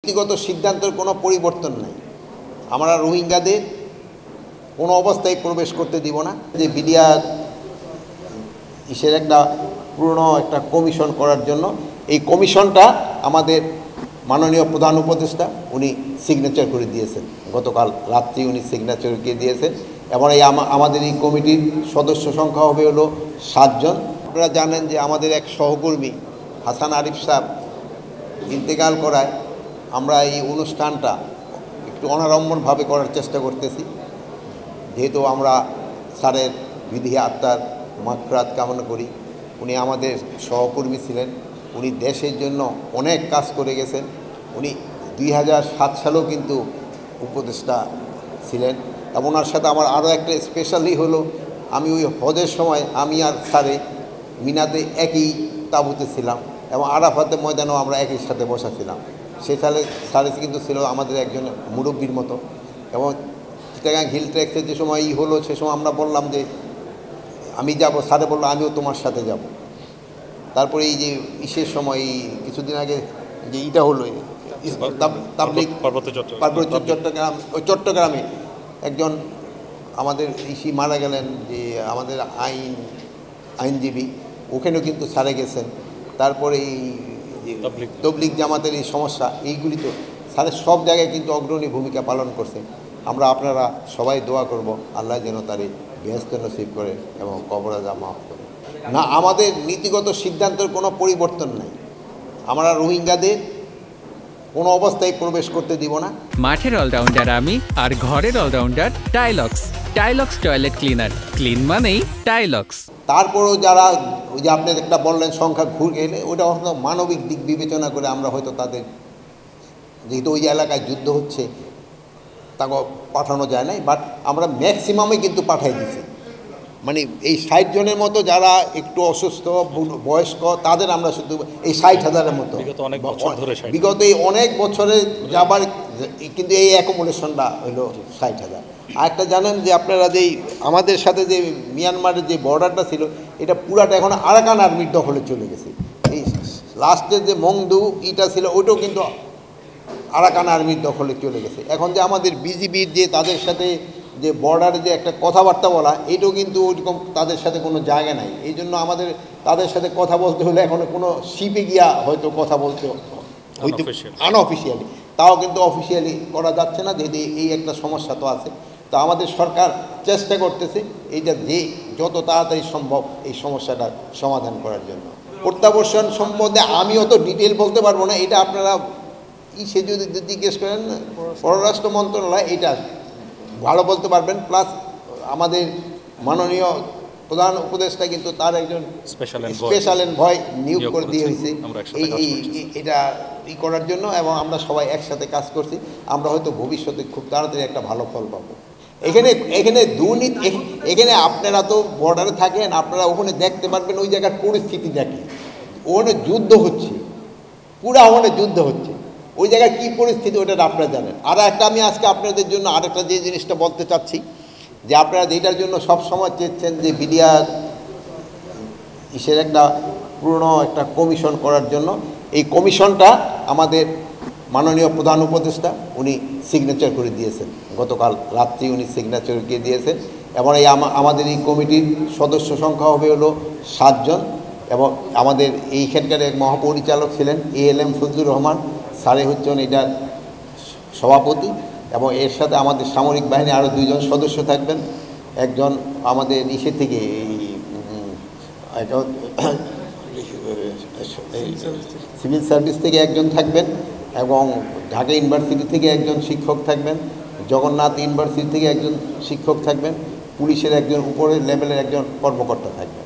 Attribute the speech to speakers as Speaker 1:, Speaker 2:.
Speaker 1: নীতিগত সিদ্ধান্তের কোনো পরিবর্তন নাই। আমরা রোহিঙ্গাদের কোনো অবস্থায় প্রবেশ করতে দিব না। যে বিডিআর ইসের একটা পুরনো একটা কমিশন করার জন্য এই কমিশনটা আমাদের মাননীয় প্রধান উপদেষ্টা উনি সিগনেচার করে দিয়েছেন, গতকাল রাত্রি উনি সিগনেচার করে দিয়েছেন। এবং এই আমাদের এই কমিটির সদস্য সংখ্যা হবে হলো 7 জন। আপনারা জানেন যে আমাদের এক সহকর্মী হাসান আরিফ সাহেব ইন্তেকাল করায় আমরা এই অনুষ্ঠানটা একটু অনাড়ম্বরভাবে করার চেষ্টা করতেছি, যেহেতু আমরা স্যারের বিধি আত্মার মাগফিরাত কামনা করি। উনি আমাদের সহকর্মী ছিলেন, উনি দেশের জন্য অনেক কাজ করে গেছেন। উনি 2007 সালেও কিন্তু উপদেষ্টা ছিলেন। এবং ওনার সাথে আমার আরও একটা স্পেশালি হলো, আমি ওই হজের সময় আমি আর স্যারে মিনাতে একই তাঁবুতে ছিলাম এবং আরাফাতের ময়দানেও আমরা একই সাথে বসা ছিলাম। সে সালে স্যারে কিন্তু ছিল আমাদের একজন মুরব্বীর মতো। এবং চিটাগাং হিল ট্র্যাক্সের যে সময় হলো সে সময় আমরা বললাম যে আমি যাব, স্যারে বললো আমিও তোমার সাথে যাব। তারপরে এই যে ইসের সময় কিছুদিন আগে যে ইটা হলো তাবলিগ চট্টগ্রাম, ওই চট্টগ্রামে একজন আমাদের ইসি মারা গেলেন, যে আমাদের আইনজীবী, ওখানেও কিন্তু স্যারে গেছেন। তারপরে এই তবলিগ জামাতের এই সমস্যা, এইগুলি তো স্যারের সব জায়গায় কিন্তু অগ্রণী ভূমিকা পালন করছে। আমরা আপনারা সবাই দোয়া করব আল্লাহ যেন তার বেহেশত নসিব করে এবং কবর আযাব মাফ করে। না, আমাদের নীতিগত সিদ্ধান্তের কোনো পরিবর্তন নাই। আমরা রোহিঙ্গাদের কোনো অবস্থায় প্রবেশ করতে দিব না।
Speaker 2: মাঠের অলরাউন্ডার আমি, আর ঘরের allrounder Tylox. Tylox toilet cleaner, clean মানেই টাইলক্স।
Speaker 1: তারপরেও যারা ওই যে আপনি একটা বললেন সংখ্যা ঘুরে গেলে, ওটা হয়তো মানবিক দিক বিবেচনা করে আমরা হয়তো তাদের, যেহেতু ওই এলাকায় যুদ্ধ হচ্ছে, তাকে পাঠানো যায় নাই, বাট আমরা ম্যাক্সিমামে কিন্তু পাঠাই দিছি। মানে এই 60 জনের মতো যারা একটু অসুস্থ বয়স্ক তাদের আমরা শুধু এই 60,000-এর মতো বিগত এই অনেক বছরে যাবার, কিন্তু এই অ্যাকোমোডেশনটা হলো 60,000। আর একটা জানেন যে আপনারা যেই আমাদের সাথে যে মিয়ানমারের যে বর্ডারটা ছিল, এটা পুরাটা এখন আরাকান আর্মির দখলে চলে গেছে। এই লাস্টের যে মংদু ইটা ছিল ওইটাও কিন্তু আরাকান আর্মির দখলে চলে গেছে। এখন যে আমাদের বিজিবির যে তাদের সাথে যে বর্ডারে যে একটা কথাবার্তা বলা, এটাও কিন্তু ওইরকম তাদের সাথে কোনো জায়গা নাই। এই জন্য আমাদের তাদের সাথে কথা বলতে হলে এখন কোনো শিপে গিয়া হয়তো কথা বলতে হয়তো আনঅফিসিয়ালি, তাও কিন্তু অফিসিয়ালি করা যাচ্ছে না, যেহেতু এই একটা সমস্যা তো আছে। তো আমাদের সরকার চেষ্টা করতেছে এইটা যে যত তাড়াতাড়ি সম্ভব এই সমস্যাটা সমাধান করার জন্য। প্রত্যাবর্ষণ সম্বন্ধে আমি অত ডিটেল বলতে পারবো না, এটা আপনারা সে যদি জিজ্ঞেস করেন পররাষ্ট্র মন্ত্রণালয় এটা ভালো বলতে পারবেন। প্লাস আমাদের মাননীয় প্রধান উপদেষ্টা কিন্তু তার একজন স্পেশাল এনভয় নিয়োগ করে দিয়ে হয়েছে এটা করার জন্য, এবং আমরা সবাই একসাথে কাজ করছি। আমরা হয়তো ভবিষ্যতে খুব তাড়াতাড়ি একটা ভালো ফল পাবো। এখানে দুর্নীতি, এখানে আপনারা তো বর্ডারে থাকেন, আপনারা ওখানে দেখতে পারবেন ওই জায়গার পরিস্থিতি দেখে, ওখানে যুদ্ধ হচ্ছে, পুরা ওখানে যুদ্ধ হচ্ছে, ওই জায়গায় কী পরিস্থিতি ওটা আপনারা জানেন। আর একটা আমি আজকে আপনাদের জন্য আরেকটা যে জিনিসটা বলতে চাচ্ছি, যে আপনারা যেটার জন্য সব সময় চেয়েছেন যে বিডিআর ইসের একটা পুরনো একটা কমিশন করার জন্য, এই কমিশনটা আমাদের মাননীয় প্রধান উপদেষ্টা উনি সিগনেচার করে দিয়েছেন, গতকাল রাত্রি উনি সিগনেচার করে দিয়েছেন। এবং এই আমাদের এই কমিটির সদস্য সংখ্যা হবে হলো 7 জন। এবং আমাদের এইখানকার এক মহাপরিচালক ছিলেন ALM ফজলুর রহমান, স্যারে হচ্ছেন এটার সভাপতি। এবং এর সাথে আমাদের সামরিক বাহিনী আরও 2 জন সদস্য থাকবেন। একজন আমাদের ইসে থেকে সিভিল সার্ভিস থেকে একজন থাকবেন, এবং ঢাকা ইউনিভার্সিটি থেকে একজন শিক্ষক থাকবেন, জগন্নাথ ইউনিভার্সিটি থেকে একজন শিক্ষক থাকবেন, পুলিশের একজন উপরের লেভেলের একজন কর্মকর্তা থাকবেন।